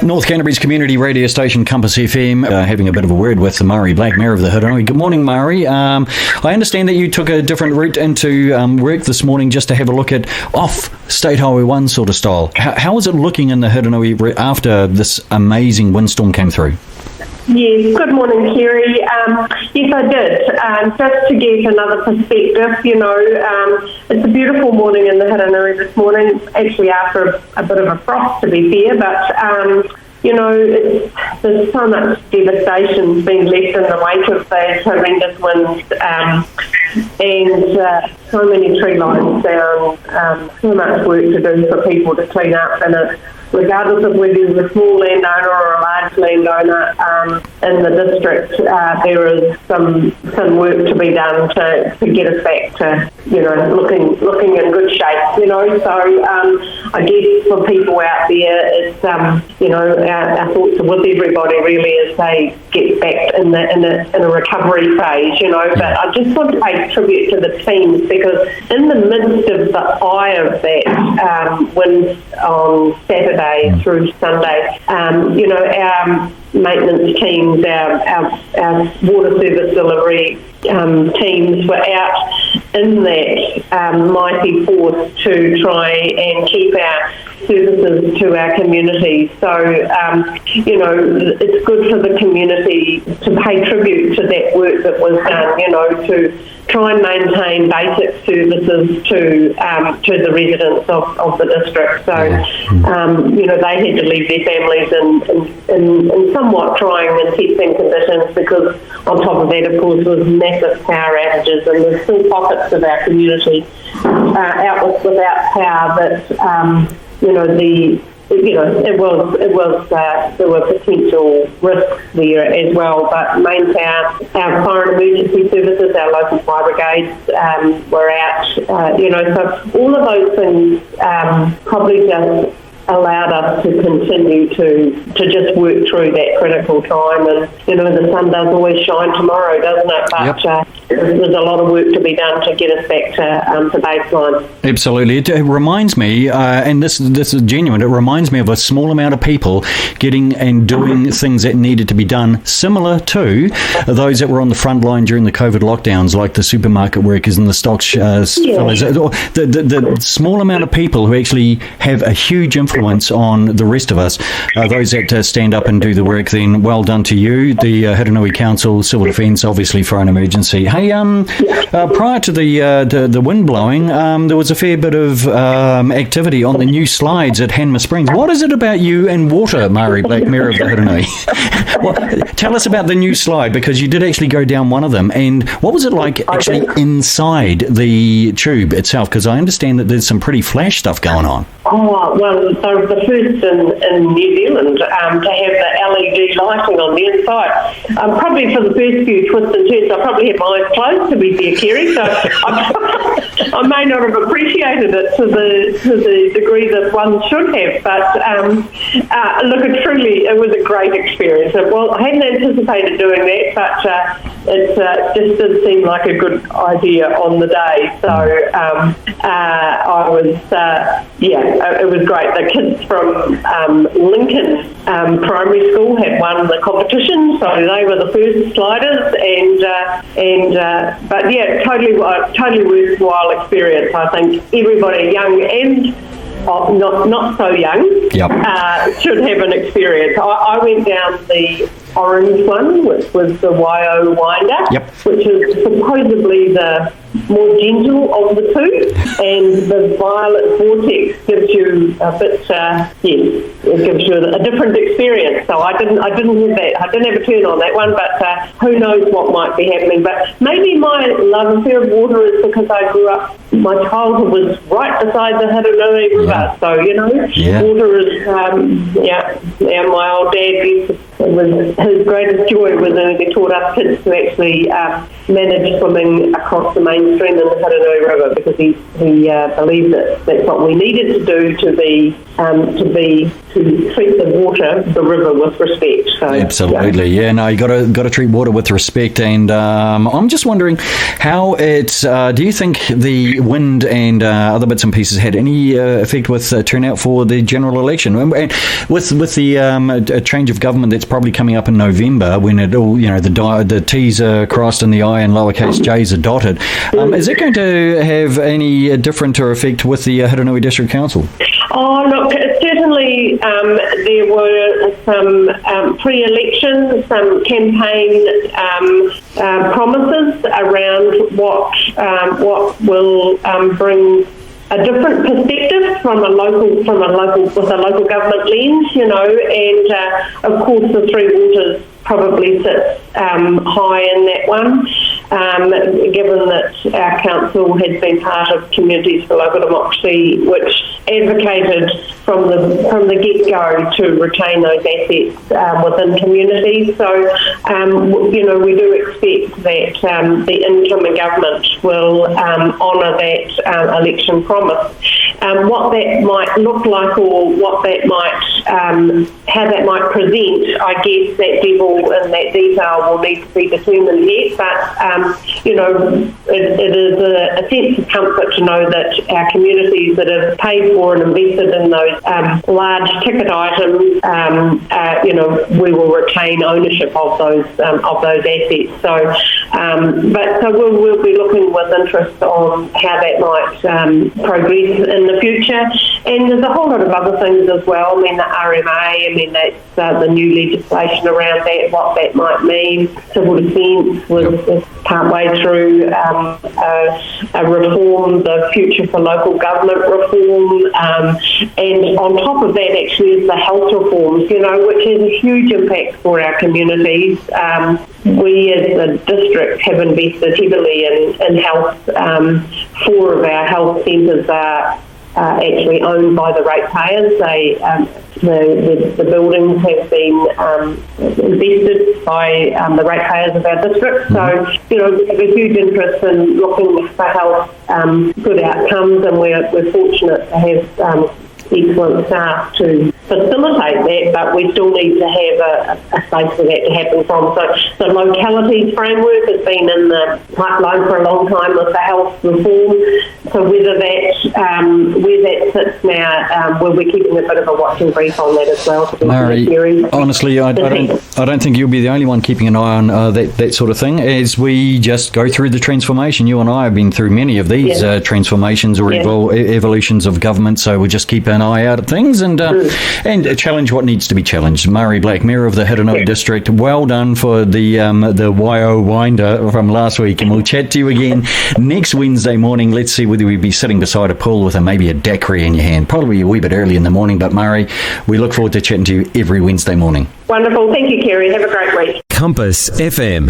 North Canterbury's community radio station, Compass FM, having a bit of a word with Mari Black, Mayor of the Hurunui. Good morning, Mari. I understand that you took a different route into work this morning just to have a look at off State Highway 1 sort of style. How is it looking in the Hurunui after this amazing windstorm came through? Yes, good morning, Kerry. Yes, I did. Just to get another perspective, it's a beautiful morning in the Hurunui this morning, actually after a bit of a frost, to be fair, but, there's so much devastation being left in the wake of those horrendous winds, and so many tree lines down, so much work to do for people to clean up, and regardless of whether you're a small landowner or a large landowner in the district, there is some work to be done to get us back to, looking in good shape, So I guess for people out there, it's, our thoughts are with everybody really as they get back in a recovery phase, But I just want to pay tribute to the teams because in the midst of the eye of that wind on Saturday through Sunday, our maintenance teams, our water service delivery teams were out in that mighty force to try and keep our services to our community. So, it's good for the community to pay tribute to that work that was done, to try and maintain basic services to the residents of the district. So, they had to leave their families in somewhat trying and testing conditions because on top of that, of course, was massive power outages, and there's still pockets of our community out without power that, there were potential risks there as well, but main power, our fire and emergency services, our local fire brigades were out, so all of those things probably just allowed us to continue to just work through that critical time. And, the sun does always shine tomorrow, doesn't it? But there's a lot of work to be done to get us back to baseline. Absolutely. It reminds me, and this is genuine, it reminds me of a small amount of people getting and doing things that needed to be done, similar to those that were on the front line during the COVID lockdowns, like the supermarket workers and the stocks fellas. The small amount of people who actually have a huge influence on the rest of us, those that stand up and do the work, then well done to you, the Hurunui Council, Civil Defence, obviously for an emergency. Hey, prior to the wind blowing, there was a fair bit of activity on the new slides at Hanma Springs. What is it about you and water, Mari Black, Mayor of the Hurunui? Well, tell us about the new slide, because you did actually go down one of them, and what was it like actually inside the tube itself? Because I understand that there's some pretty flash stuff going on. Oh, well, so the first in New Zealand to have the LED lighting on the inside. Probably for the first few twists and turns, I probably had my eyes closed, to be fair, Kerry, so I may not have appreciated it to the degree that one should have, but look, it was a great experience. Well, I hadn't anticipated doing that, but it just did seem like a good idea on the day, so I was, it was great. The kids from Lincoln Primary School had won the competition, so they were the first sliders, but yeah, totally worthwhile experience. I think everybody, young and not so young, should have an experience. I went down the orange one, which was the YO Winder, which is supposedly the more gentle of the two, and the violet vortex gives you a bit, it gives you a different experience. So I didn't have that. I didn't have a turn on that one, but who knows what might be happening. But maybe my love affair of water is because I grew up. My childhood was right beside the Hurunui River, so water is. My old dad his greatest joy was he taught us kids to actually manage swimming across the main strengthen the Hurunui River, because he believed that that's what we needed to do to treat the river with respect. So, absolutely, yeah. No, you got to treat water with respect. And I'm just wondering how it. Do you think the wind and other bits and pieces had any effect with turnout for the general election? And with the change of government that's probably coming up in November, when it all, the T's are crossed and the I and lowercase J's are dotted, is it going to have any different or effect with the Hurunui District Council? Oh, look, certainly there were some pre-election, some campaign promises around what will bring a different perspective from a local with a local government lens, and of course the Three Waters probably sits high in that one, given that our council has been part of Communities for Local Democracy, which advocated from the get-go to retain those assets within communities. So, we do expect that the incoming government will honour that election promise. What that might look like, or what that might, how that might present, I guess that devil in that detail will need to be determined yet. But it is a sense of comfort to know that our communities that have paid for and invested in those large ticket items, we will retain ownership of those assets. So, we'll be looking with interest on how that might progress in the future. And there's a whole lot of other things as well. I mean, the RMA, that's the new legislation around that, what that might mean. Civil defence was partway through a reform, the Future for Local Government reform, and on top of that actually is the health reforms, which has a huge impact for our communities. We as a district have invested heavily in health. 4 of our health centres are actually owned by the ratepayers. The buildings have been invested by the ratepayers of our district. So, we have a huge interest in looking for health, good outcomes, and we're fortunate to have excellent staff to facilitate that, but we still need to have a space for that to happen from. So the localities framework has been in the pipeline for a long time with the health reform. So where that sits now, we'll be keeping a bit of a watching brief on that as well. Mary, honestly, I don't think you'll be the only one keeping an eye on that sort of thing as we just go through the transformation. You and I have been through many of these transformations or evolutions of government, so we'll just keep an eye out at things and challenge what needs to be challenged. Murray Black, Mayor of the Hurunui District, well done for the YO Winder from last week, and we'll chat to you again next Wednesday morning. Let's see whether we'll be sitting beside a pool with maybe a daiquiri in your hand. Probably a wee bit early in the morning, but Murray, we look forward to chatting to you every Wednesday morning. Wonderful. Thank you, Kerry. Have a great week. Compass FM.